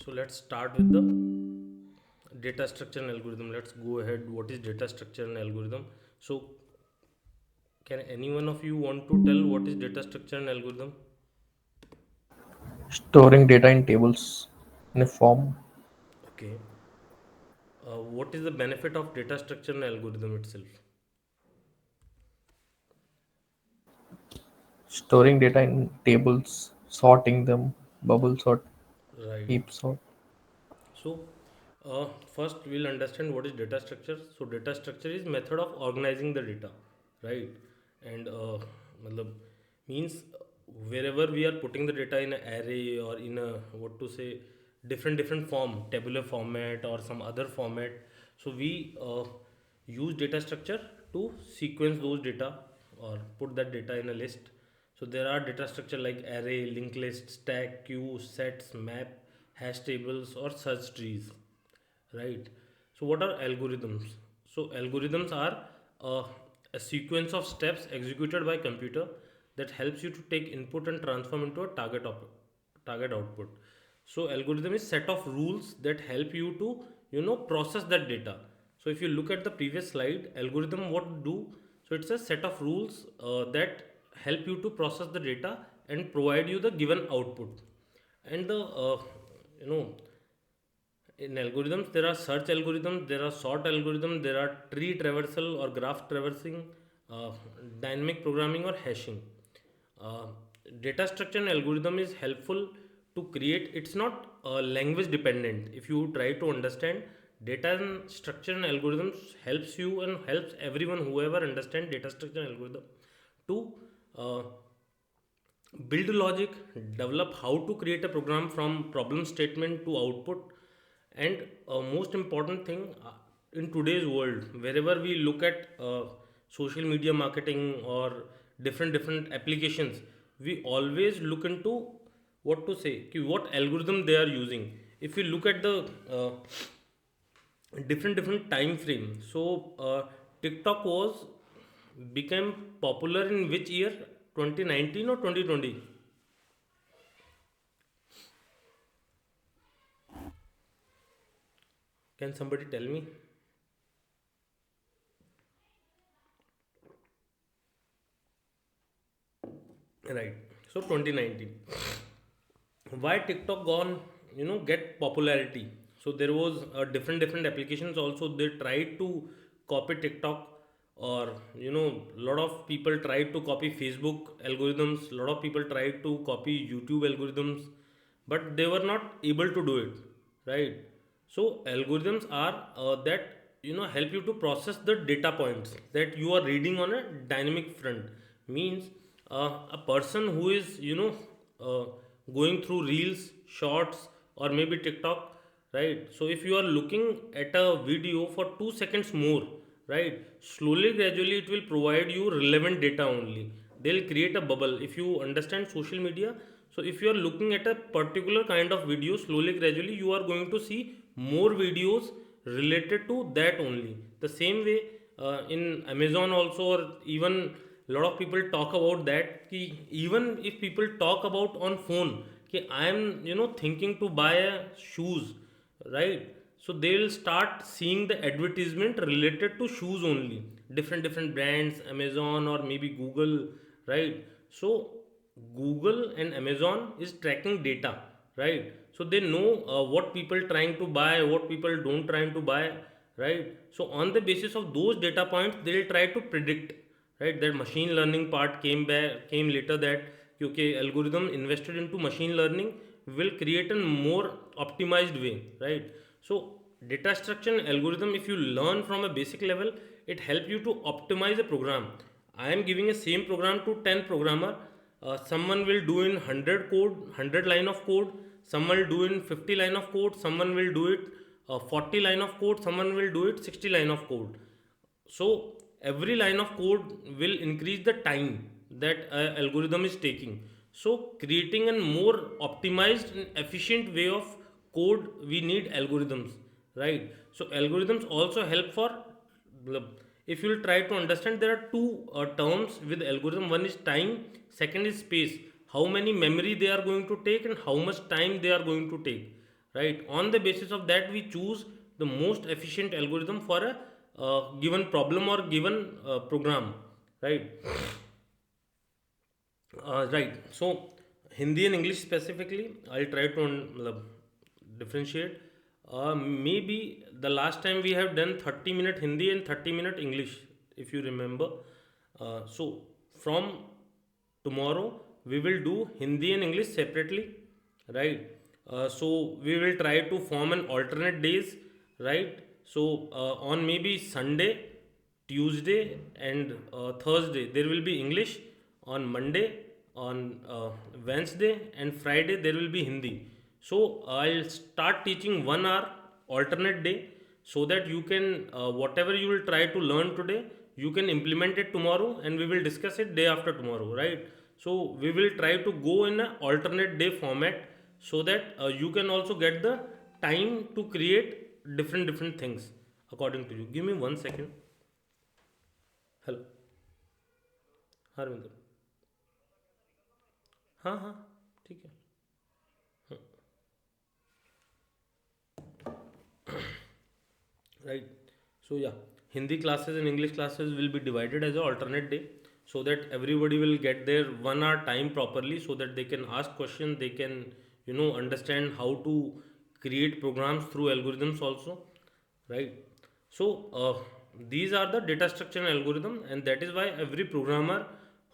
So let's start with the data structure and algorithm. Let's go ahead. What is data structure and algorithm? So can any one of you want to tell what is data structure and algorithm? Storing data in tables in a form. Okay. What is the benefit of data structure and algorithm itself? Storing data in tables, sorting them, bubble sort, Right. heap sort. So first we'll understand what is data structure. So data structure is method of organizing the data, right? And matlab, means wherever we are putting the data in an array or in a what to say different form, tabular format or some other format. So we use data structure to sequence those data or put that data in a list. So there are data structure like array, linked list, stack, queue, sets, map, hash tables, or search trees, right? So what are algorithms? So algorithms are uh, a sequence of steps executed by computer that helps you to take input and transform into a target output. So algorithm is set of rules that help you to process that data. So if you look at the previous slide, algorithm what do? So it's a set of rules that help you to process the data and provide you the given output. And the you know in algorithms there are search algorithms, there are sort algorithms, there are tree traversal or graph traversing, uh, dynamic programming or hashing. uh, Data structure and algorithm is helpful to create. It's not language dependent. If you try to understand, data and structure and algorithms helps you and helps everyone whoever understand data structure and algorithm to uh, build logic, develop how to create a program from problem statement to output. And most important thing, in today's world, wherever we look at social media marketing or different applications, we always look into what to say, what algorithm they are using. If you look at the different time frame, so TikTok was became popular in which year? 2019 or 2020? Can somebody tell me? Right. So 2019. Why TikTok gone, get popularity? So there was different applications also. They tried to copy TikTok, or lot of people tried to copy Facebook algorithms. A lot of people tried to copy YouTube algorithms, but they were not able to do it, right? So algorithms are that help you to process the data points that you are reading on a dynamic front. Means a person who is uh, going through reels, shorts, or maybe TikTok, right? So if you are looking at a video for 2 seconds more, right, slowly gradually it will provide you relevant data only. They'll create a bubble. If you understand social media, so if you are looking at a particular kind of video, slowly gradually you are going to see more videos related to that only. The same way in Amazon also, or even a lot of people talk about that ki even if people talk about on phone ki I am thinking to buy a shoes, right? So they'll start seeing the advertisement related to shoes only, different brands, Amazon or maybe Google, right? So Google and Amazon is tracking data, right? So they know what people trying to buy, what people don't trying to buy, right? So on the basis of those data points they'll try to predict, right? That machine learning part came later, that okay, algorithm invested into machine learning will create a more optimized way, right? So data structure and algorithm, if you learn from a basic level, it help you to optimize a program. I am giving a same program to 10 programmer. Someone will do in 100 line of code, someone will do in 50 line of code, someone will do it 40 line of code, someone will do it 60 line of code. So every line of code will increase the time that algorithm is taking. So creating a more optimized and efficient way of code, we need algorithms, right? So algorithms also help for, if you will try to understand, there are two terms with algorithm. One is time, second is space. How many memory they are going to take and how much time they are going to take, right? On the basis of that, we choose the most efficient algorithm for a given problem or given program, right? Right. So Hindi and English specifically, I'll try to differentiate. Maybe the last time we have done 30-minute Hindi and 30-minute English, if you remember. So from tomorrow we will do Hindi and English separately, right? So we will try to form an alternate days, right? So on maybe Sunday, Tuesday, and Thursday there will be English. On Monday, on Wednesday, and Friday there will be Hindi. So I'll start teaching 1 hour alternate day, so that you can whatever you will try to learn today, you can implement it tomorrow, and we will discuss it day after tomorrow, right? So we will try to go in an alternate day format, so that you can also get the time to create different things according to you. Give me 1 second. Hello, Harvinder. हाँ हाँ, ठीक है. Right. So yeah, Hindi classes and English classes will be divided as an alternate day, so that everybody will get their 1 hour time properly, so that they can ask questions, they can understand how to create programs through algorithms also, right? So these are the data structure and algorithm, and that is why every programmer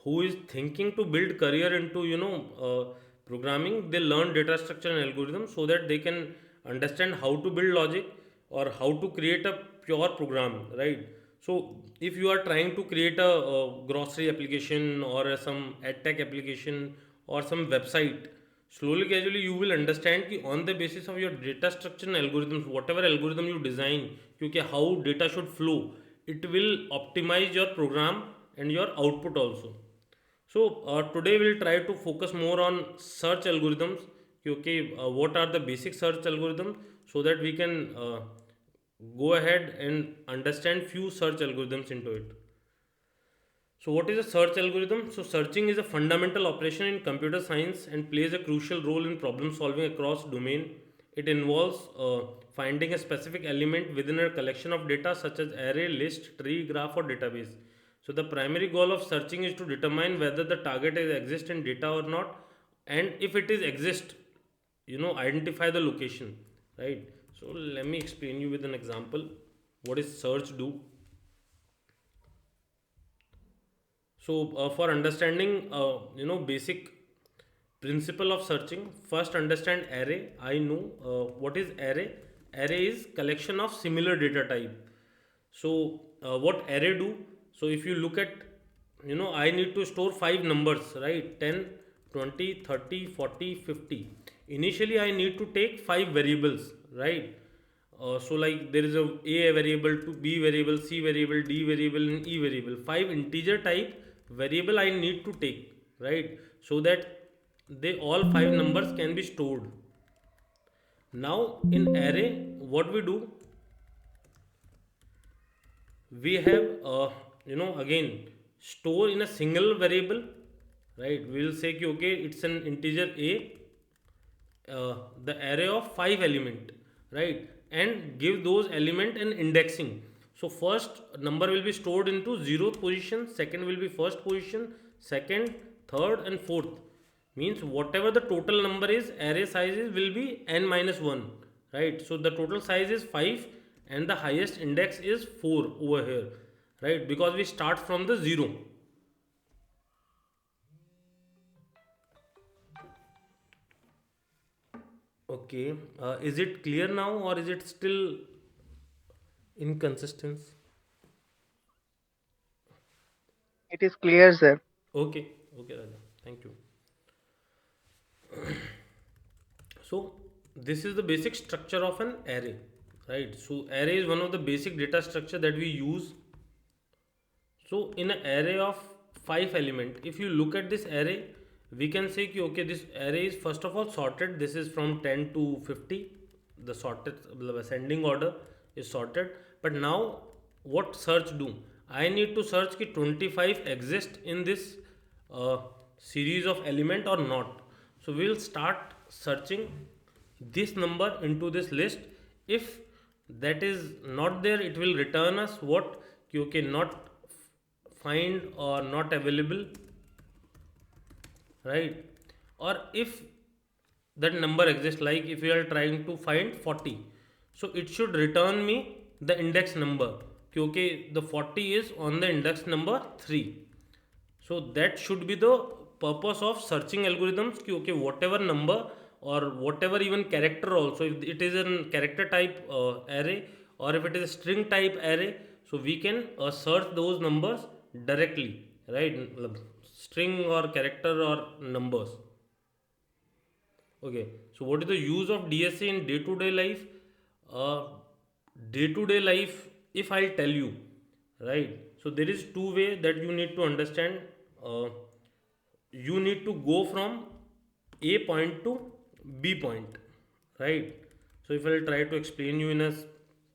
who is thinking to build career into programming, they learn data structure and algorithm, so that they can understand how to build logic or how to create a pure program, right? So if you are trying to create a grocery application or some ad tech application or some website, slowly gradually you will understand कि on the basis of your data structure and algorithms, whatever algorithm you design, क्योंकि how data should flow, it will optimize your program and your output also. So today we'll try to focus more on search algorithms. Okay, what are the basic search algorithms, so that we can go ahead and understand few search algorithms into it. So what is a search algorithm? So searching is a fundamental operation in computer science and plays a crucial role in problem solving across domain. It involves finding a specific element within a collection of data such as array, list, tree, graph, or database. So the primary goal of searching is to determine whether the target is exist in data or not, and if it is exist, identify the location, right? So let me explain you with an example. What is search do? So for understanding, basic principle of searching, first understand array. I know what is array. Array is collection of similar data type. So what array do? So if you look at, I need to store 5 numbers, right? 10, 20, 30, 40, 50. Initially I need to take 5 variables, right? So like there is a variable, to b variable, c variable, d variable, and e variable. 5 integer type variable I need to take, right? So that they all 5 numbers can be stored. Now in array, what we do, we have again store in a single variable, right? We will say okay, it's an integer a, the array of 5 element, right? And give those element an indexing. So first number will be stored into 0th position, second will be first position, second, third, and fourth. Means whatever the total number is, array sizes will be n minus 1, right? So the total size is 5 and the highest index is 4 over here, right? Because we start from the 0. Okay, is it clear now or is it still inconsistent? It is clear, sir. Okay, okay, Raja. Thank you. So this is the basic structure of an array, right? So array is one of the basic data structure that we use. So in an array of 5 element, if you look at this array, we can say कि okay, this array is first of all sorted. This is from 10 to 50. The sorted, the ascending order is sorted. But now what search do? I need to search कि 25 exist in this series of element or not. So we will start searching this number into this list. If that is not there, it will return us what? कि okay, not find or not available, right? Or if that number exists, like if we are trying to find 40, so it should return me the index number, कि okay, the 40 is on the index number 3. So that should be the purpose of searching algorithms, कि okay, whatever number or whatever even character also, if it is a character type array, or if it is a string type array, so we can search those numbers directly, right? String or character or numbers. Okay, so what is the use of DSA in day to day life? Uh, Day to day life, if I'll tell you, right? So there is two way that you need to understand. Uh, you need to go from A point to B point, right? So if I'll try to explain you in a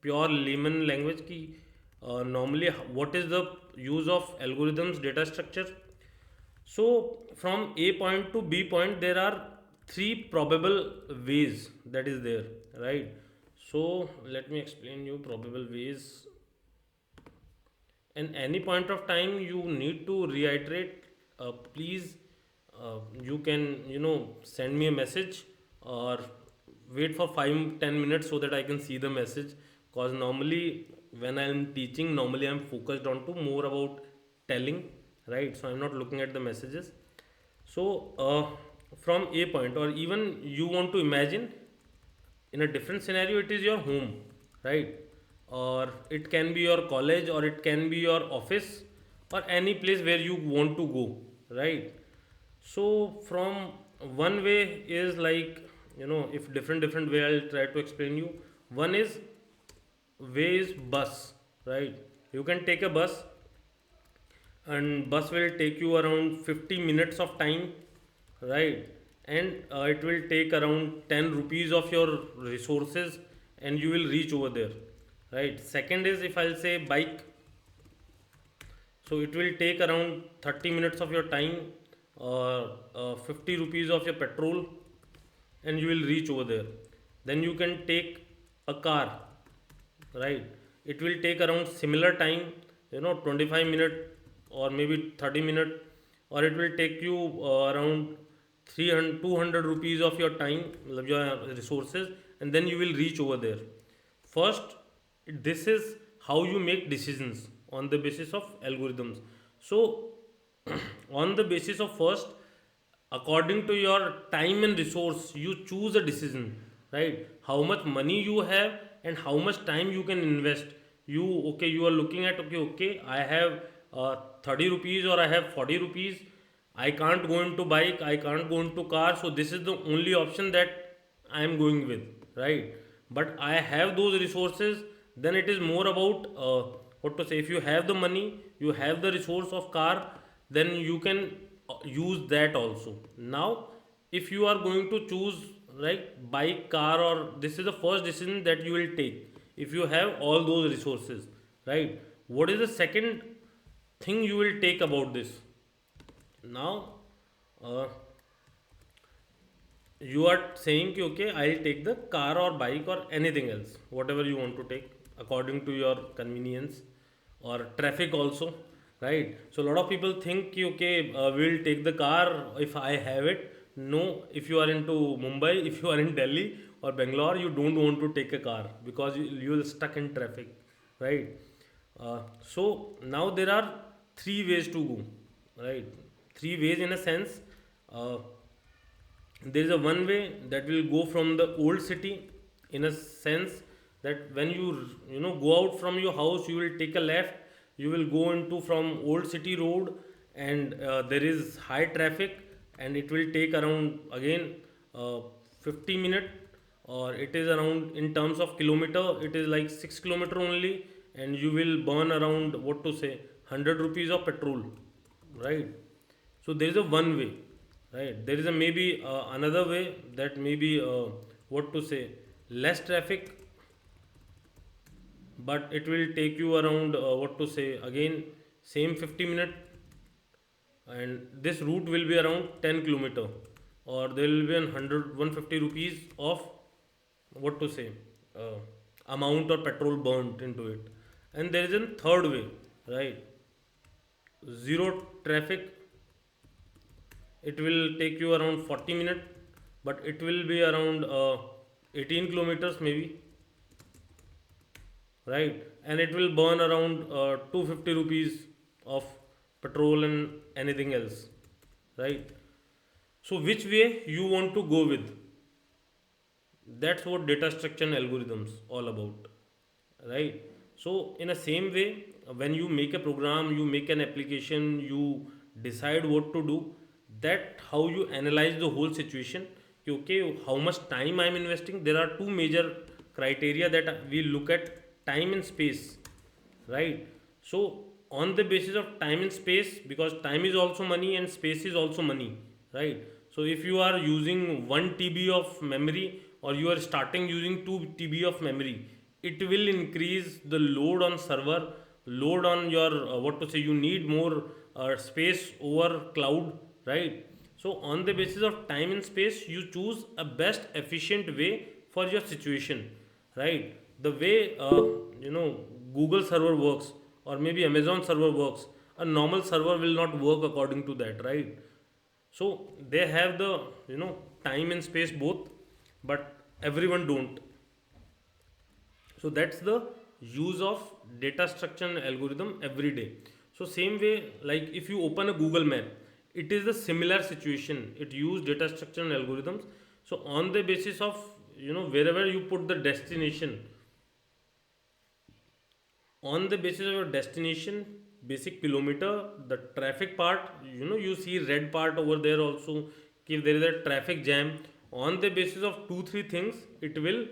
pure layman language, ki normally what is the use of algorithms data structure? So from A point to B point, there are three probable ways that is there, right? So let me explain you probable ways. In any point of time, you need to reiterate. Please, you can send me a message or wait for 5-10 minutes so that I can see the message. Cause normally when I'm teaching, normally I'm focused on to more about telling, right? So I'm not looking at the messages. So from A point, or even you want to imagine in a different scenario, it is your home, right? Or it can be your college, or it can be your office, or any place where you want to go, right? So from one way is like, if different way, I'll try to explain you. One is way is bus, right? You can take a bus, and bus will take you around 50 minutes of time, right? And it will take around 10 rupees of your resources, and you will reach over there, right? Second is, if I'll say bike, so it will take around 30 minutes of your time, 50 rupees of your petrol, and you will reach over there. Then you can take a car, right? It will take around similar time, 25 minute or maybe 30 minute, or it will take you around 300 200 rupees of your time, your resources, and then you will reach over there. First, this is how you make decisions on the basis of algorithms. So on the basis of first, according to your time and resource, you choose a decision, right? How much money you have and how much time you can invest. You are looking at, okay, I have 30 rupees or I have 40 rupees. I can't go into bike, I can't go into car, so this is the only option that I am going with, right? But I have those resources. Then it is more about what to say. If you have the money, you have the resource of car, then you can use that also. Now, if you are going to choose, right, bike, car, or this is the first decision that you will take. If you have all those resources, right, what is the second thing you will take about this? Now, uh, you are saying कि okay, I'll take the car or bike or anything else, whatever you want to take according to your convenience, or traffic also, right? So a lot of people think कि okay, we'll take the car if I have it. No, if you are into Mumbai, if you are in Delhi or Bangalore, you don't want to take a car because you will stuck in traffic, right? So now there are three ways to go, right? Three ways in a sense. Uh, there is a one way that will go from the old city, in a sense that when you go out from your house, you will take a left, you will go into from old city road, and there is high traffic, and it will take around again 50 minute, or it is around, in terms of kilometer, it is like 6 kilometer only, and you will burn around, what to say, 100 rupees of petrol, right? So there is a one way, right? There is a maybe another way, that maybe what to say, less traffic, but it will take you around, what to say, again same 50 minute, and this route will be around 10 kilometer, or there will be 100 150 rupees of what to say, uh, amount or petrol burnt into it. And there is a third way, right? Zero traffic, it will take you around 40 minutes, but it will be around 18 kilometers maybe, right? And it will burn around 250 rupees of petrol and anything else, right? So which way you want to go with? That's what data structure and algorithms all about, right? So in the same way, when you make a program, you make an application, you decide what to do, that how you analyze the whole situation. कि, okay, how much time I'm investing? There are two major criteria that we look at: time and space, right? So on the basis of time and space, because time is also money and space is also money, right? So if you are using 1 TB of memory, or you are starting using 2 TB of memory, it will increase the load on server, load on your what to say, you need more space over cloud, right? So on the basis of time and space, you choose a best efficient way for your situation, right? The way Google server works, or maybe Amazon server works, a normal server will not work according to that, right? So they have the time and space both, but everyone don't. So that's the use of data structure and algorithm every day. So same way, like if you open a Google map, it is the similar situation, it use data structure and algorithms. So on the basis of wherever you put the destination, on the basis of your destination, basic kilometer, the traffic part, you see red part over there also. If there is a traffic jam, on the basis of two three things, it will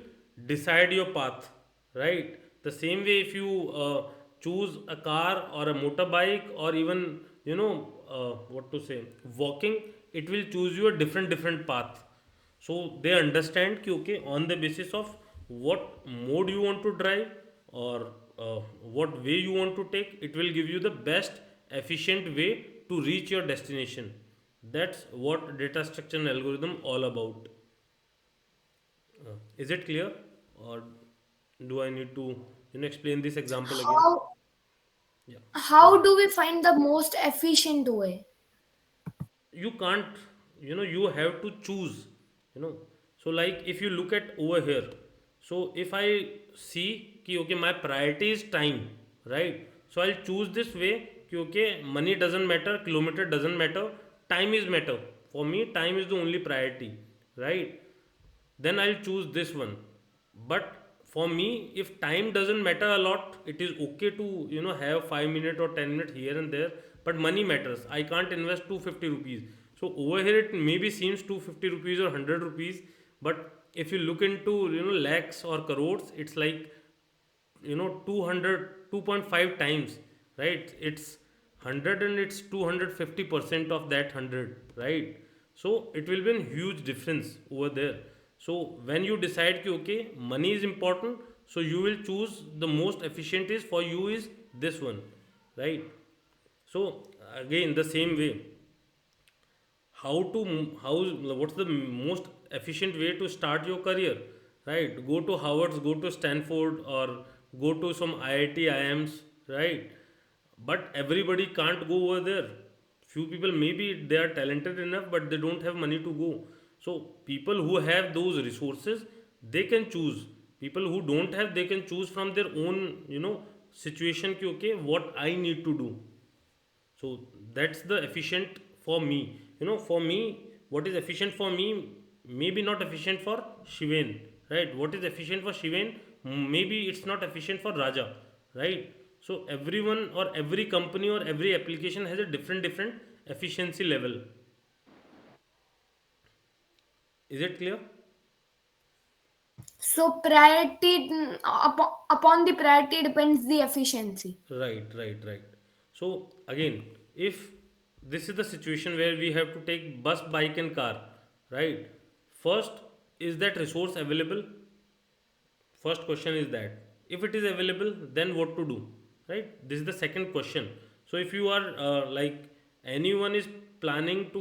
decide your path, right? The same way, if you choose a car or a motorbike, or even what to say, walking, it will choose you a different path. So they understand कि okay, on the basis of what mode you want to drive, or what way you want to take, it will give you the best efficient way to reach your destination. That's what data structure and algorithm all about. Is it clear, or do I need to explain this example again? How Yeah, how sorry. do we find the most efficient way? You can't, you have to choose, you know so like if you look at over here, so if I see कि okay, my priority is time, right? So I'll choose this way कि okay, money doesn't matter, kilometer doesn't matter, time is matter. For me, time is the only priority, right? Then I'll choose this one. But for me, if time doesn't matter a lot, it is okay to have 5 minutes or 10 minutes here and there. But money matters, I can't invest 250 rupees. So over here it maybe seems 250 rupees or 100 rupees, but if you look into lakhs or crores, it's like 200, 2.5 times, right? It's 100 and it's 250% of that 100, right? So it will be a huge difference over there. So when you decide कि okay, money is important, so you will choose the most efficient is for you is this one, right? So again, the same way, how to how what's the most efficient way to start your career, right? Go to Harvard's, go to Stanford, or go to some IIT IIMs, right? But everybody can't go over there. Few people, maybe they are talented enough, but they don't have money to go. So people who have those resources, they can choose. People who don't have, they can choose from their own situation कि okay, what I need to do. So that's the efficient for me. For me, what is efficient for me maybe not efficient for Shiven, right? What is efficient for Shiven, maybe it's not efficient for Raja, right? So everyone, or every company, or every application has a different efficiency level. Is it clear? So priority upon the priority depends the efficiency. Right. So again, if this is the situation where we have to take bus, bike, and car, right? First, is that resource available? First question is that. If it is available, then what to do, right? This is the second question. So if you are like anyone is planning to,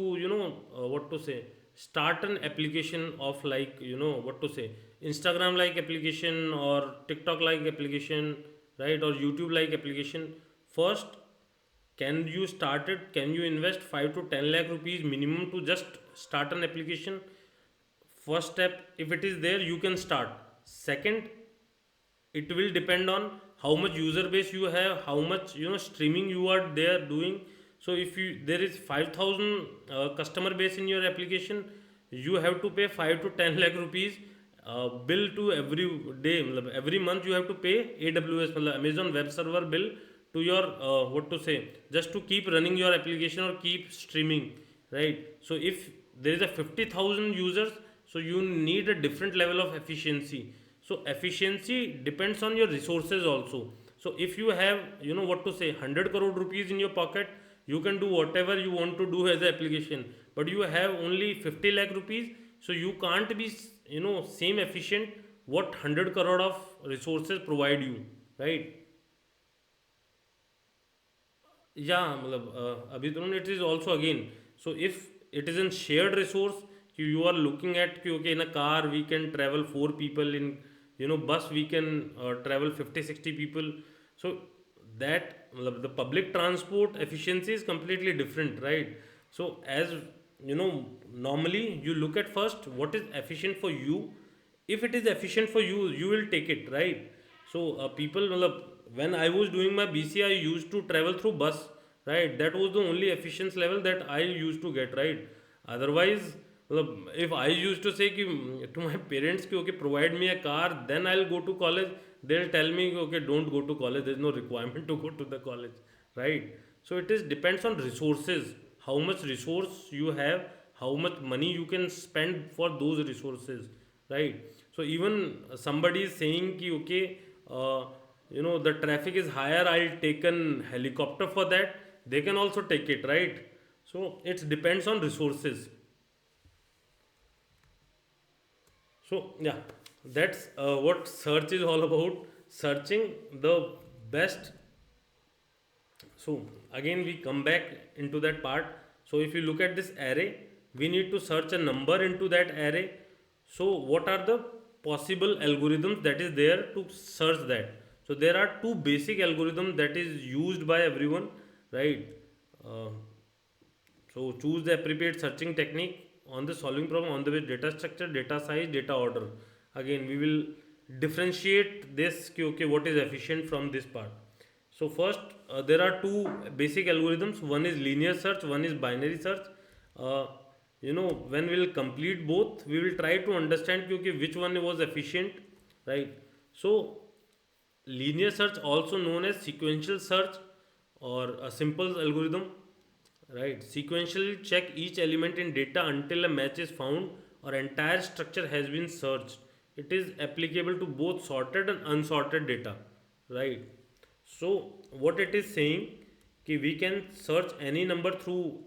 what to say, start an application of, like, what to say, Instagram like application or TikTok like application, right, or YouTube like application. First, can you start it? Can you invest 5 to 10 lakh rupees minimum to just start an application? First step, if it is there, you can start. Second, it will depend on how much user base you have, how much streaming you are there doing. So if you there is 5000 customer base in your application, you have to pay 5 to 10 lakh rupees bill to every day. मतलब every month you have to pay AWS, मतलब Amazon Web Server bill to your what to say, just to keep running your application or keep streaming, right? So if there is a 50,000 users, so you need a different level of efficiency. So efficiency depends on your resources also. So if you have what to say 100 crore rupees in your pocket, you can do whatever you want to do as an application. But you have only 50 lakh rupees, so you can't be same efficient what 100 crore of resources provide you, right? Yeah, मतलब अभी तो it is also again. So if it is in shared resource, you are looking at कि okay, in a car we can travel 4 people, in bus we can travel 50 60 people. So that मतलब the public transport efficiency is completely different, right? So as normally you look at first what is efficient for you. If it is efficient for you, you will take it, right? So people मतलब when I was doing my BC, I used to travel through bus, right? That was the only efficiency level that I used to get, right? Otherwise, मतलब if I used to say कि to my parents कि okay, provide me a car, then I'll go to college. They'll tell me okay, don't go to college. There's no requirement to go to the college, right? So it is depends on resources. How much resource you have, how much money you can spend for those resources, right? So even somebody is saying कि okay, the traffic is higher, I'll take an helicopter for that. They can also take it, right? So it depends on resources. So yeah, that's what search is all about. Searching the best. So again we come back into that part. So if you look at this array, we need to search a number into that array. So what are the possible algorithms that is there to search that? So there are two basic algorithms that is used by everyone, right? Uh, so choose the appropriate searching technique on the solving problem on the way data structure, data size, data order. Again, we will differentiate this okay, what is efficient from this part. So first, there are two basic algorithms. One is linear search, one is binary search. Uh, when we will complete both, we will try to understand okay, which one was efficient, right? So linear search, also known as sequential search or a simple algorithm, right? Sequentially check each element in data until a match is found or entire structure has been searched. It is applicable to both sorted and unsorted data, right? So what it is saying कि we can search any number through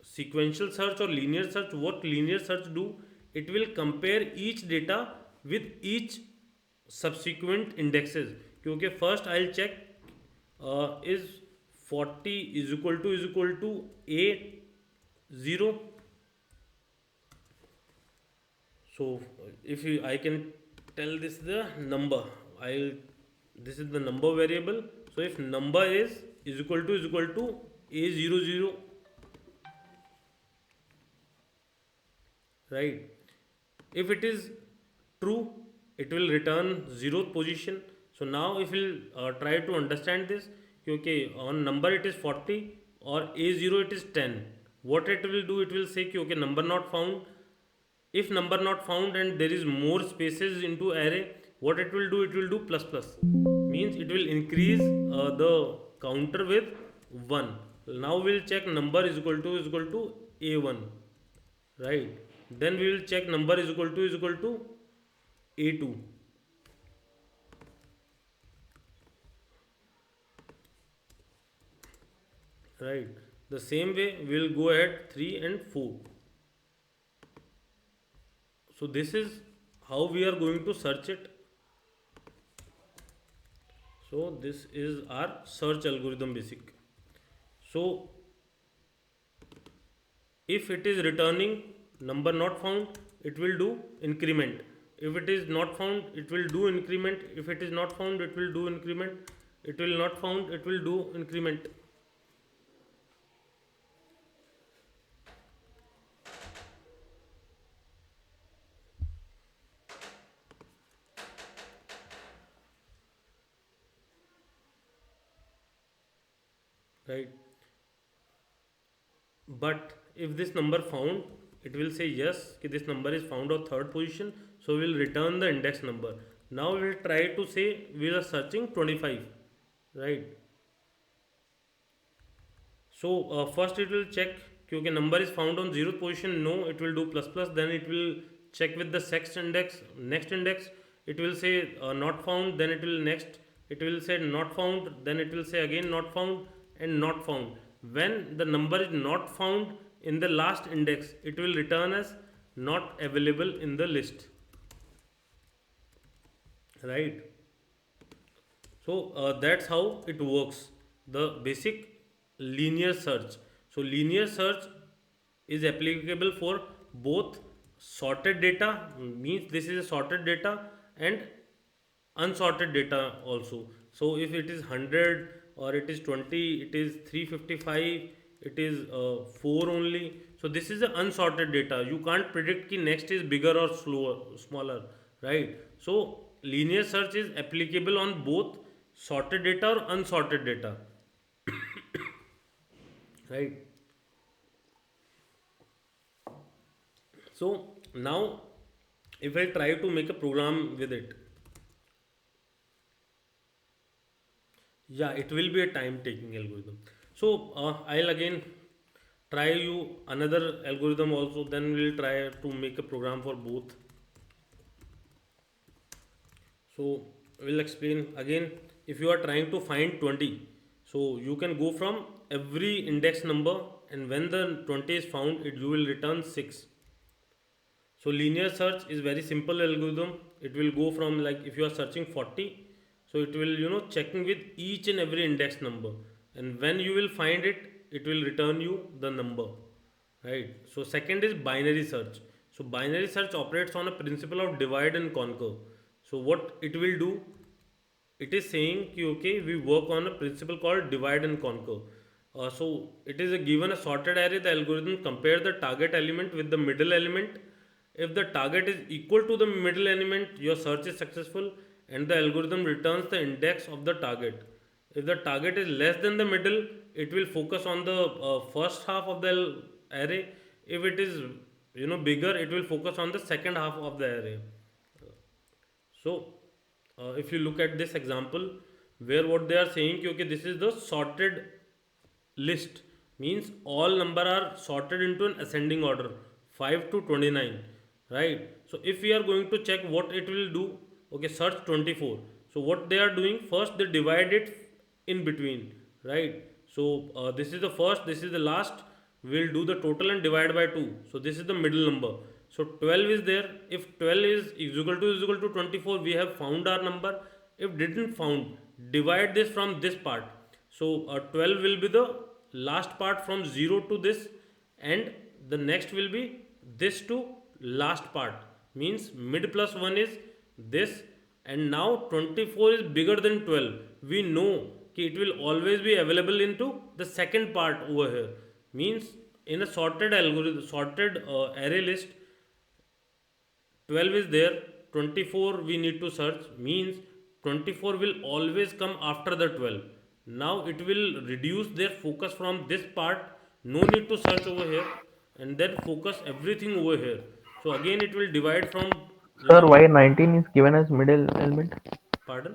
sequential search or linear search. What linear search do? It will compare each data with each subsequent indexes. क्योंकि first I'll check is 40 is equal to a 0. So if you, I can tell this the number, I'll this is the number variable. So if number is equal to a00, right? If it is true, it will return 0th position. So now if we'll try to understand this, okay, on number it is 40 or a0 it is 10. What it will do, it will say okay, number not found. If number not found and there is more spaces into array, what it will do, it will do plus plus, means it will increase the counter with 1. Now we will check number is equal to a1, right? Then we will check number is equal to a2, right? The same way we will go ahead 3 and 4. So this is how we are going to search it. So this is our search algorithm basic. So if it is returning number not found, it will do increment. If it is not found, it will do increment. If it is not found, it will do increment. It will not found, it will do increment. Right? But if this number found, it will say yes, कि this number is found on third position, so we will return the index number. Now we will try to say we are searching 25, right? So first it will check क्योंकि number is found on 0th position, no, it will do plus plus. Then it will check with the next index. It will say not found. Then it will say not found. Then it will say again not found and not found. When the number is not found in the last index, it will return as not available in the list, right? So that's how it works, the basic linear search. So linear search is applicable for both sorted data, means this is a sorted data, and unsorted data also. So if it is 100 or it is 20, it is 355, it is 4 only. So this is the unsorted data. You can't predict ki next is bigger or smaller, right? So linear search is applicable on both sorted data or unsorted data, right? So now if I try to make a program with it, yeah, it will be a time taking algorithm. So I'll again try you another algorithm also, then we'll try to make a program for both. So we'll explain again. If you are trying to find 20, so you can go from every index number, and when the 20 is found, you will return 6. So linear search is very simple algorithm. It will go from, like, if you are searching 40, so it will checking with each and every index number, and when you will find it, it will return you the number, right? So second is binary search. So binary search operates on a principle of divide and conquer. So what it will do, it is saying कि okay, we work on a principle called divide and conquer. So it is given a sorted array, the algorithm compare the target element with the middle element. If the target is equal to the middle element, your search is successful and the algorithm returns the index of the target. If the target is less than the middle, it will focus on the first half of the array. If it is bigger, it will focus on the second half of the array. So if you look at this example, where what they are saying कि okay, this is the sorted list, means all number are sorted into an ascending order 5 to 29, right? So if we are going to check what it will do, okay, search 24. So what they are doing, first they divide it in between, right? So this is the first, this is the last, we'll do the total and divide by 2. So this is the middle number. So 12 is there. If 12 is equal to 24, we have found our number. If didn't found, divide this from this part. So 12 will be the last part from 0 to this, and the next will be this to last part, means mid plus 1 is this, and now 24 is bigger than 12. We know कि it will always be available into the second part over here, means in a sorted algorithm, sorted array list, 12 is there, 24 we need to search, means 24 will always come after the 12. Now it will reduce their focus from this part, no need to search over here, and then focus everything over here. So again it will divide from Sir, why 19 is given as middle element? pardon,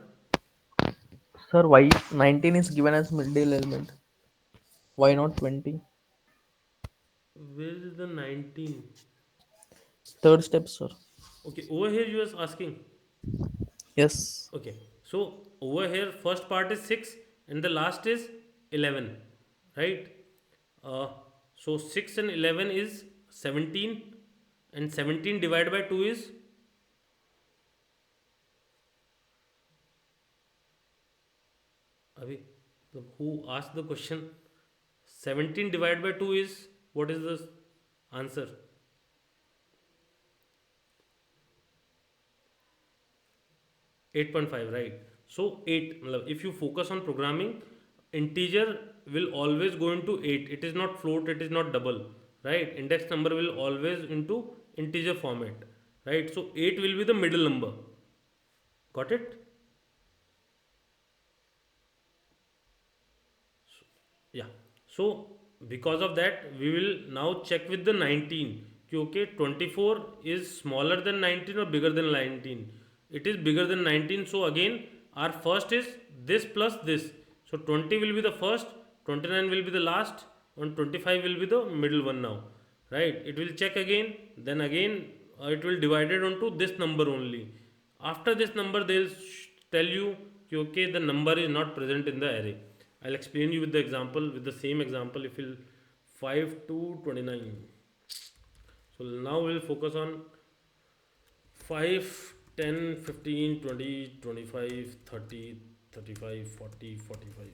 Sir, why 19 is given as middle element? Why not 20? where is the 19? Third step, sir. Okay, over here you are asking. Yes. Okay, so over here first part is 6 and the last is 11, right? So 6 and 11 is 17, and 17 divided by 2 is Abhi, who asked the question? 17 divided by 2 is, what is the answer? 8.5, right? So 8 matlab, if you focus on programming, integer will always go into 8. It is not float, it is not double, right? Index number will always into integer format, right? So 8 will be the middle number. Got it? Yeah. So because of that, we will now check with the 19 कि okay 24 is smaller than 19 or bigger than 19. It is bigger than 19. So again our first is this plus this. So 20 will be the first, 29 will be the last, and 25 will be the middle one now, right? It will check again, then again it will divide it onto this number only. After this number they'll tell you कि okay the number is not present in the array. I'll explain you with the example, with the same example. If we'll 5 to 29. So now we'll focus on 5, 10, 15, 20, 25, 30, 35, 40, 45.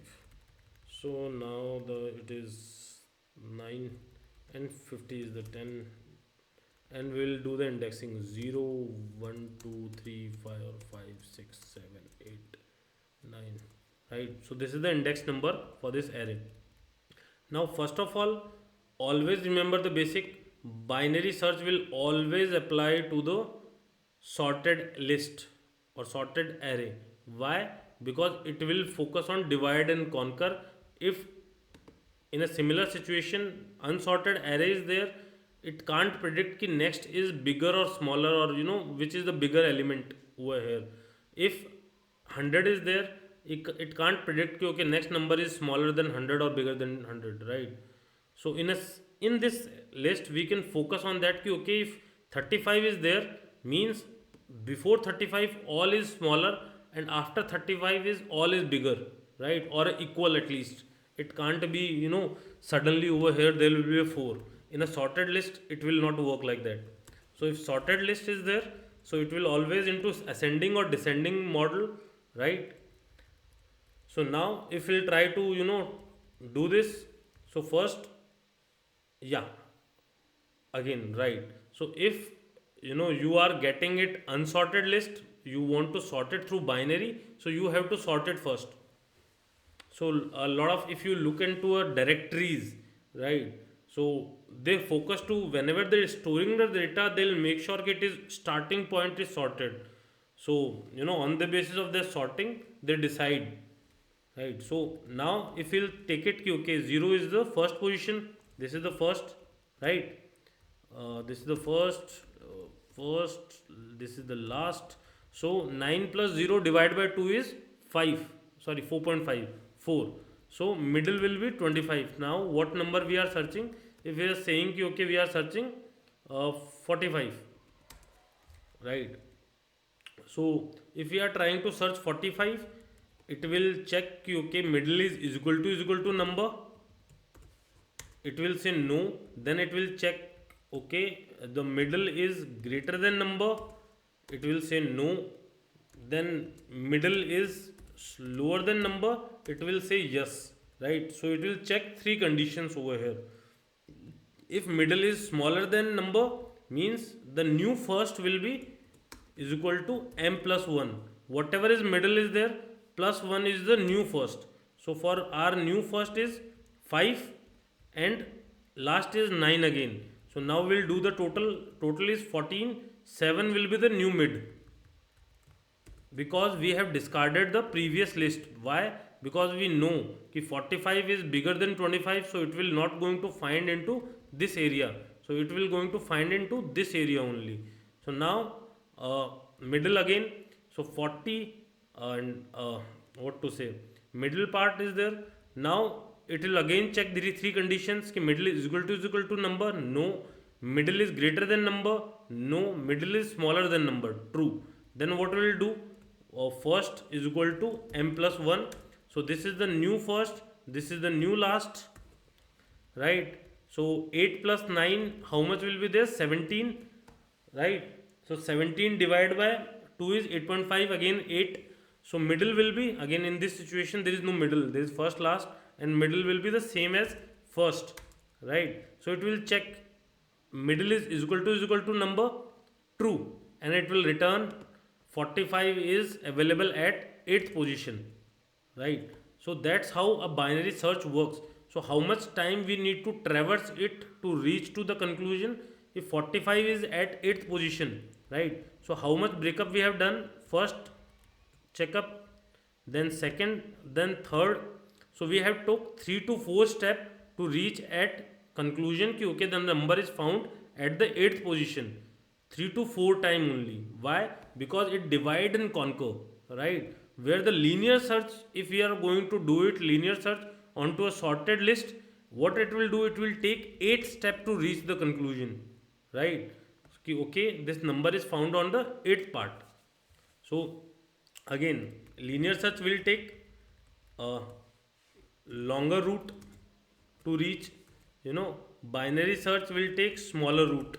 So now it is 9 and 50 is the 10, and we'll do the indexing 0, 1, 2, 3, 5 or 5, 6, 7, 8, 9, right? So this is the index number for this array. Now first of all, always remember the basic. Binary search will always apply to the sorted list or sorted array. Why? Because it will focus on divide and conquer. If in a similar situation unsorted array is there, it can't predict ki next is bigger or smaller, or which is the bigger element over here. If 100 is there, it can't predict ki okay next number is smaller than 100 or bigger than 100, right? So in this list we can focus on that ki okay if 35 is there, means before 35 all is smaller, and after 35 is all is bigger, right? Or equal at least. It can't be suddenly over here there will be a 4. In a sorted list it will not work like that. So if sorted list is there, so it will always into ascending or descending model, right? So now if we'll try to do this, so first, yeah, again, right? So if you are getting it unsorted list, you want to sort it through binary, so you have to sort it first. So a lot of, if you look into a directories, right? So they focus to whenever they're storing the data, they'll make sure it is starting point is sorted. So on the basis of their sorting, they decide, right? So now if we'll take it, okay, 0 is the first position, this is the first, right? This is the first, this is the last. So 9 plus 0 divided by 2 is 5, sorry 4.5, 4. So middle will be 25. Now what number we are searching? If we are saying ki, okay, we are searching 45, right? So if we are trying to search 45, it will check ki, okay, middle is equal to number. It will say no. Then it will check, okay, the middle is greater than number. It will say no. Then middle is lower than number. It will say yes, right? So it will check 3 conditions over here. If middle is smaller than number, means the new first will be is equal to m plus 1. Whatever is middle is there, plus 1 is the new first. So for our new first is 5 and last is 9 again. So now we'll do the total is 14. 7 will be the new mid, because we have discarded the previous list. Why? Because we know कि 45 is bigger than 25, so it will not going to find into this area, so it will going to find into this area only. So now middle again, so 40 and what to say, middle part is there. Now it will again check the 3 conditions कि middle is equal to number, no. Middle is greater than number, no. Middle is smaller than number, true. Then what we will do, first is equal to m plus 1. So this is the new first, this is the new last, right? So 8 plus 9, how much will be there? 17, right? So 17 divided by 2 is 8.5, again 8. So middle will be, again in this situation there is no middle, there is first, last, and middle will be the same as first, right? So it will check middle is equal to number, true, and it will return 45 is available at 8th position, right? So that's how a binary search works. So how much time we need to traverse it to reach to the conclusion? If 45 is at 8th position, right? So how much breakup we have done? First checkup, then second, then third. So we have took 3 to 4 step to reach at conclusion कि okay, the number is found at the 8th position. 3 to 4 time only. Why? Because it divide and conquer, right? Where the linear search, if we are going to do it linear search onto a sorted list, what it will do, it will take 8 step to reach the conclusion, right? कि okay, this number is found on the 8th part. So again, linear search will take a longer route to reach, binary search will take smaller route.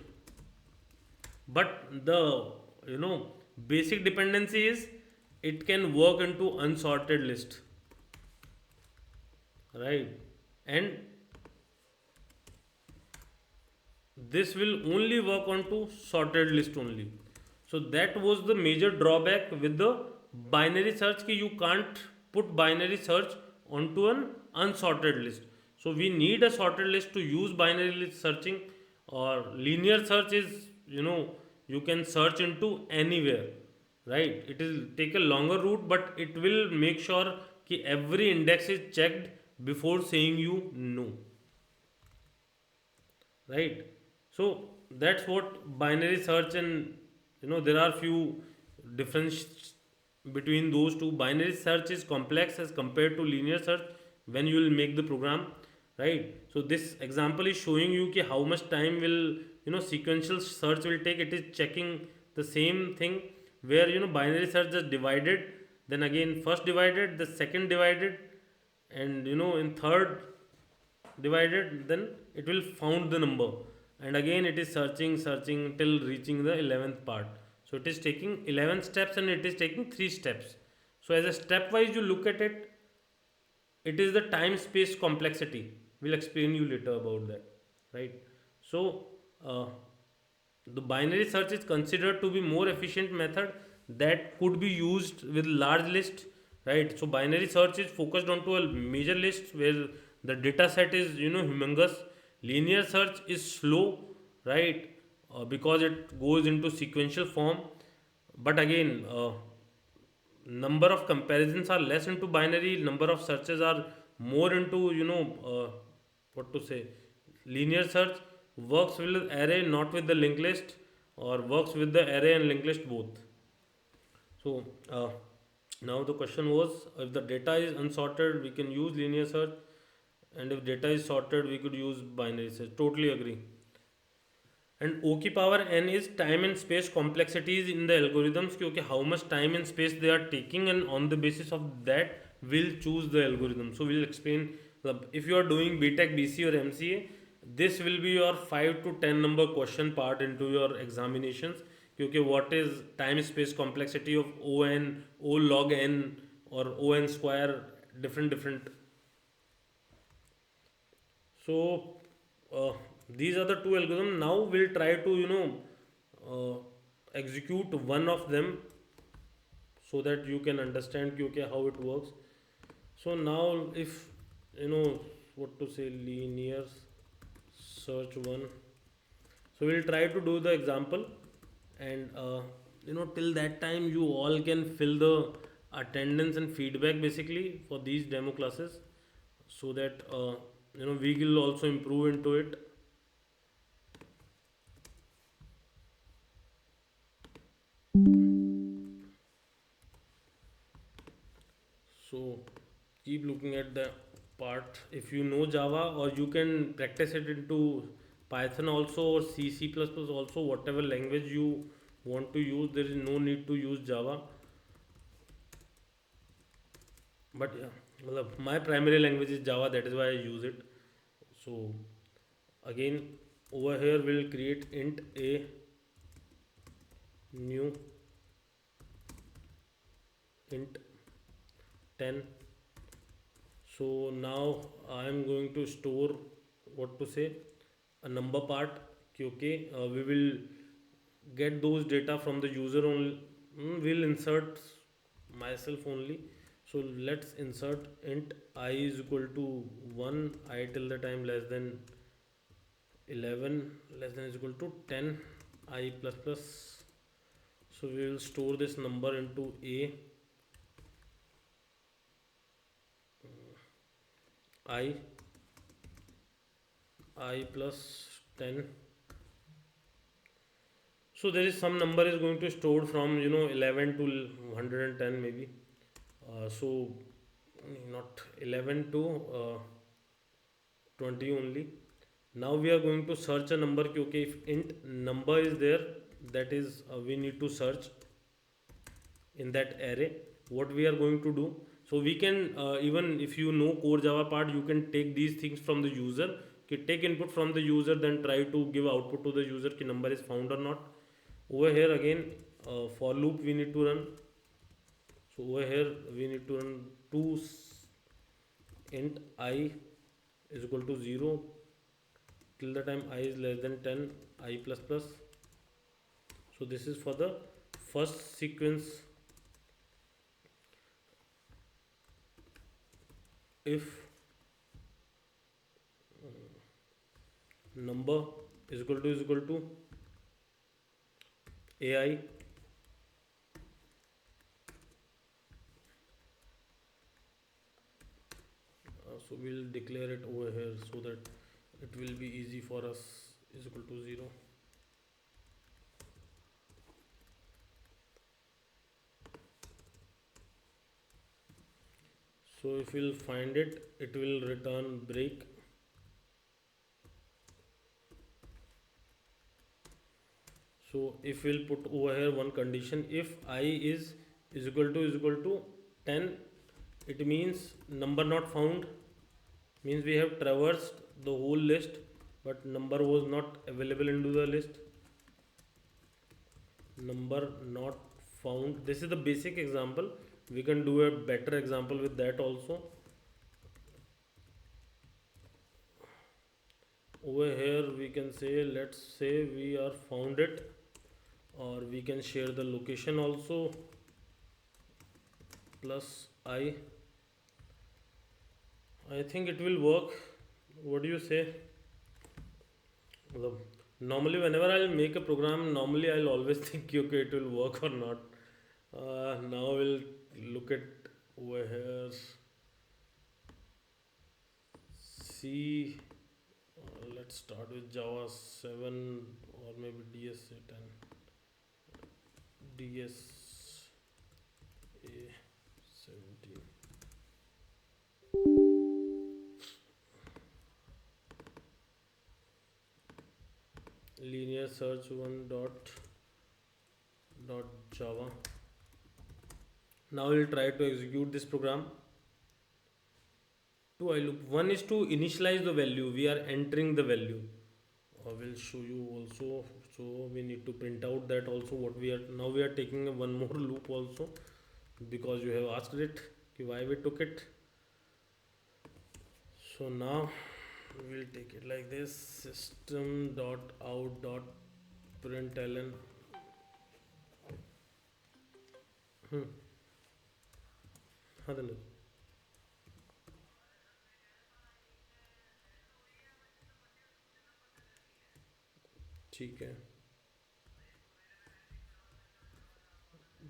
But the basic dependency is it can work into unsorted list, right? And this will only work onto sorted list only. So that was the major drawback with the binary search कि you can't put binary search onto an unsorted list. So we need a sorted list to use binary list searching. Or linear search is, you can search into anywhere, right? It will take a longer route, but it will make sure कि every index is checked before saying you no, right? So that's what binary search, and there are few difference between those two. Binary search is complex as compared to linear search when you will make the program, right? So this example is showing you कि how much time will sequential search will take. It is checking the same thing where binary search just divided, then again first divided, the second divided, and in third divided, then it will found the number, and again it is searching till reaching the 11th part. So it is taking 11 steps and it is taking 3 steps. So as a stepwise you look at it, it is the time space complexity. We'll explain you later about that, right? So the binary search is considered to be more efficient method that could be used with large list, right? So binary search is focused onto a major list where the data set is humongous. Linear search is slow, right? Because it goes into sequential form. But again, number of comparisons are less into binary, number of searches are more into what to say, linear search works with array, not with the linked list, or works with the array and linked list both. So now the question was, if the data is unsorted we can use linear search, and if data is sorted we could use binary search. Totally agree. And O की power n is time and space complexities in the algorithms, क्योंकि how much time and space they are taking, and on the basis of that we'll choose the algorithm. So we'll explain, if you are doing BTech, BC or MCA, this will be your 5 to 10 number question part into your examinations, क्योंकि what is time space complexity of ON, O log n or ON square, different. So these are the two algorithms. Now we'll try to execute one of them so that you can understand okay, how it works. So now if what to say, linear search one, so we'll try to do the example, and till that time you all can fill the attendance and feedback basically for these demo classes, so that we will also improve into it. So keep looking at the part. If you know Java, or you can practice it into Python also, or C++ also, whatever language you want to use. There is no need to use Java. But yeah, my primary language is Java, that is why I use it. So again, over here we'll create int a new int 10. So now I am going to store, what to say, a number part. Okay, we will get those data from the user only, We'll insert myself only. So let's insert int I is equal to 1, I till the time less than 11, less than is equal to 10, I plus plus. So we will store this number into a I plus 10. So there is some number is going to store from 11 to 110 maybe. So not 11 to 20 only. Now we are going to search a number. Okay, if int number is there, that is we need to search in that array. What we are going to do, so we can even if you know core Java part, you can take these things from the user. Okay, take input from the user, then try to give output to the user ki number is found or not. Over here again, for loop we need to run. So over here we need to run int I is equal to 0 till the time I is less than 10, I plus plus. So this is for the first sequence. If number is equal to AI, so we'll declare it over here so that it will be easy for us, is equal to 0. So if we'll find it, it will return break. So if we'll put over here one condition, if I is equal to 10, it means number not found, means we have traversed the whole list but number was not available into the list. Number not found. This is the basic example. We can do a better example with that also. Over here we can say, let's say we are found it, or we can share the location also, plus I think it will work. What do you say? Normally whenever I'll make a program, normally I'll always think okay, it will work or not. Now we'll look at over here. See, let's start with Java 7 or maybe DS 10. DS A 17. Linear search 1 dot Java. Now we'll try to execute this program. To while loop. One is to initialize the value. We are entering the value. I will show you also. So we need to print out that also what we are. Now we are taking one more loop also, because you have asked it why we took it. So now we'll take it like this: system.out.println. हाँ धन्यवाद. ठीक है.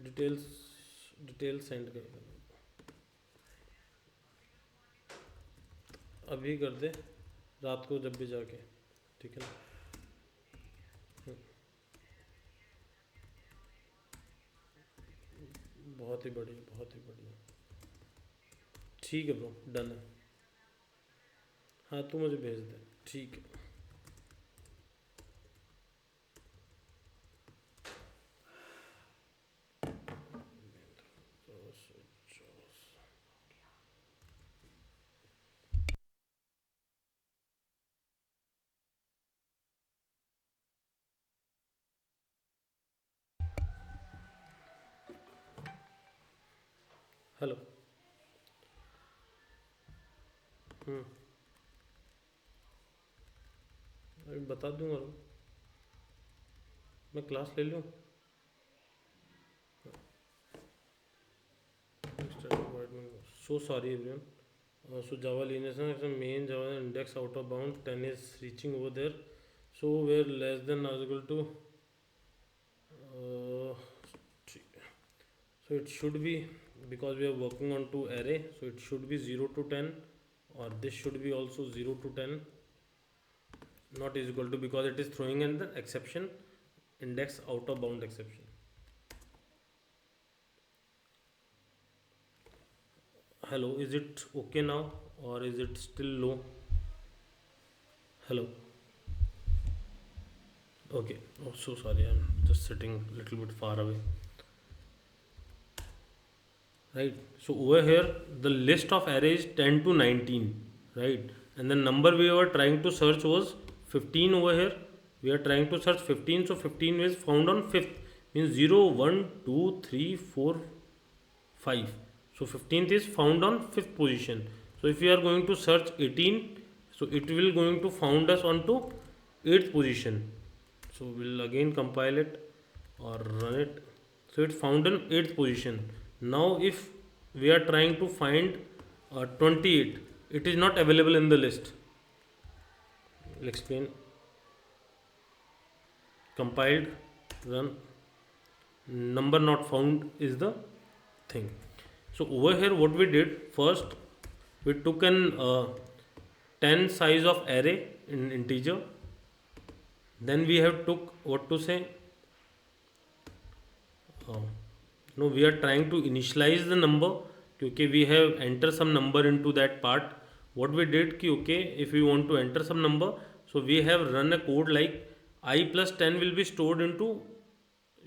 Details send कर देना. अभी कर दे, रात को जब भी जाके. ठीक है ना. बहुत ही बढ़िया, बहुत ही बढ़िया. ठीक है ब्रो, डन है. हाँ तू मुझे भेज दे. ठीक है. हेलो. अभी बता दूंगा. मैं क्लास ले लूँ. So sorry everyone. So Java lineage is the main Java index out of bound 10 is reaching over there. So we're less than or equal to uh, so it should be, because we are working on to array, so it should be 0 to 10, or this should be also 0 to 10, not is equal to, because it is throwing in the exception, index out of bound exception. Hello, is it okay now or is it still low? Hello. Okay. Oh, so sorry. I'm just sitting a little bit far away. Right. So over here, the list of arrays 10 to 19. Right. And the number we were trying to search was 15 over here. We are trying to search 15. So 15 is found on 5th. Means 0, 1, 2, 3, 4, 5. So 15th is found on 5th position. So if we are going to search 18, so it will going to found us onto 8th position. So we'll again compile it or run it. So it's found in 8th position. Now if we are trying to find 28, it is not available in the list. I'll explain. Compiled, run, number not found is the thing. So over here what we did, first we took an 10 size of array in integer, then we have took what to say, no, we are trying to initialize the number, okay, we have enter some number into that part. What we did ki, okay, if we want to enter some number, so we have run a code like I plus 10 will be stored into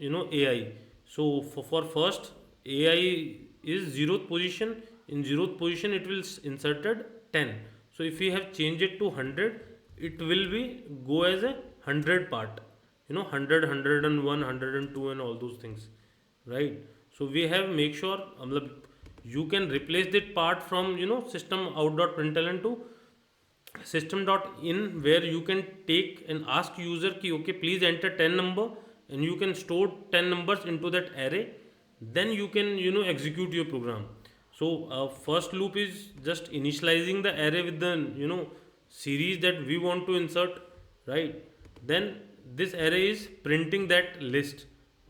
AI. So for first AI is 0th position, in 0th position it will inserted 10. So if we have changed it to 100, it will be go as a 100 part, 100, 101, 102 and all those things, right? So we have make sure you can replace that part from system out.println to system.in, where you can take and ask user ki okay please enter 10 number, and you can store 10 numbers into that array, then you can execute your program. So first loop is just initializing the array with the series that we want to insert, right? Then this array is printing that list,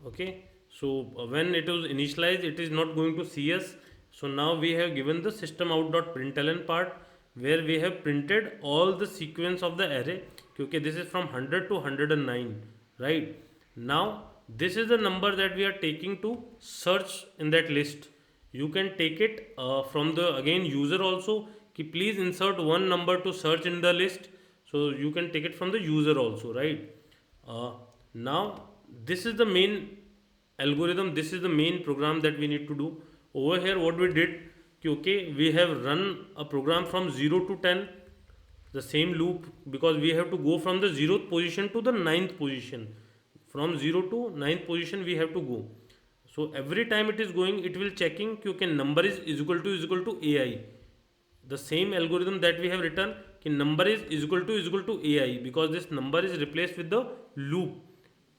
okay? So when it was initialized, it is not going to see us. So now we have given the system out.println part, where we have printed all the sequence of the array. Okay, this is from 100 to 109, right? Now this is the number that we are taking to search in that list. You can take it from the again user also, ki please insert one number to search in the list. So you can take it from the user also, right? Now this is the main algorithm, this is the main program that we need to do. Over here what we did, okay, we have run a program from 0 to 10, the same loop, because we have to go from the 0th position to the 9th position. From 0 to 9th position we have to go. So every time it is going, it will checking okay, number is equal to AI. The same algorithm that we have written, number is equal to AI, because this number is replaced with the loop,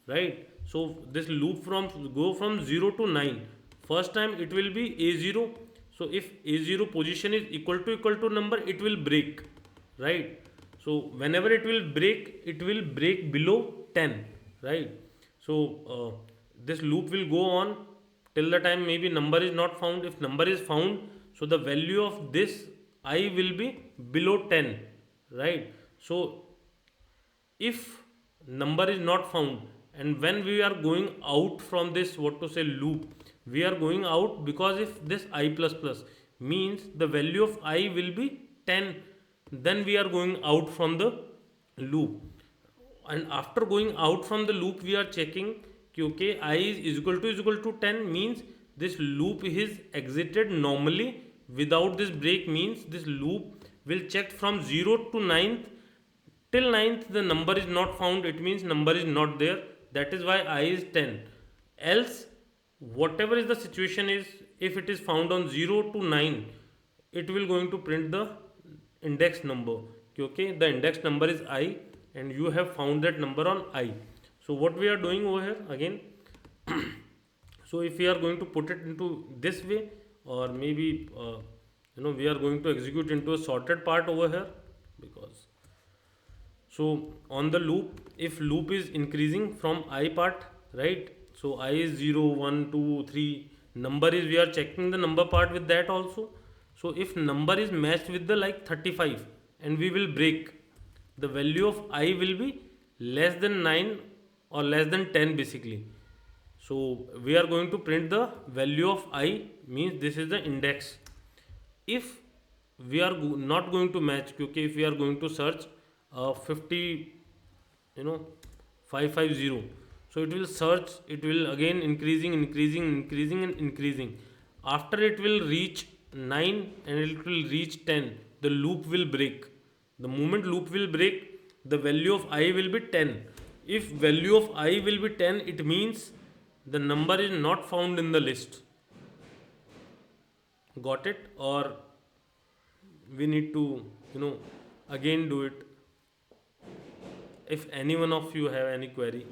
right? So this loop go from 0 to 9. First time it will be A0. So if A0 position is equal to number, it will break, right? So whenever it will break below 10, right? So this loop will go on till the time maybe number is not found. If number is found, so the value of this I will be below 10, right? So if number is not found, and when we are going out from this loop, we are going out because if this I plus plus means the value of I will be 10, then we are going out from the loop. And after going out from the loop, we are checking okay, I is equal to 10 means this loop is exited normally without this break, means this loop will check from 0 to 9th. Till 9th the number is not found, it means number is not there, that is why I is 10. Else whatever is the situation is, if it is found on 0 to 9, it will going to print the index number, okay, the index number is I and you have found that number on I. So what we are doing over here again, so if we are going to put it into this way, or maybe we are going to execute into a sorted part over here, because so on the loop, if loop is increasing from I part, right? So I is 0, 1, 2, 3. Number is, we are checking the number part with that also. So if number is matched with the like 35, and we will break, the value of I will be less than 9 or less than 10 basically. So we are going to print the value of I, means this is the index. If we are not going to match, क्योंकि if we are going to search 50, 550, so it will search, it will again increasing, increasing, increasing, and increasing. After it will reach 9 and it will reach 10, the loop will break. The moment loop will break, the value of I will be 10. If value of I will be 10, it means the number is not found in the list. Got it? Or we need to again do it? If any one of you have any query.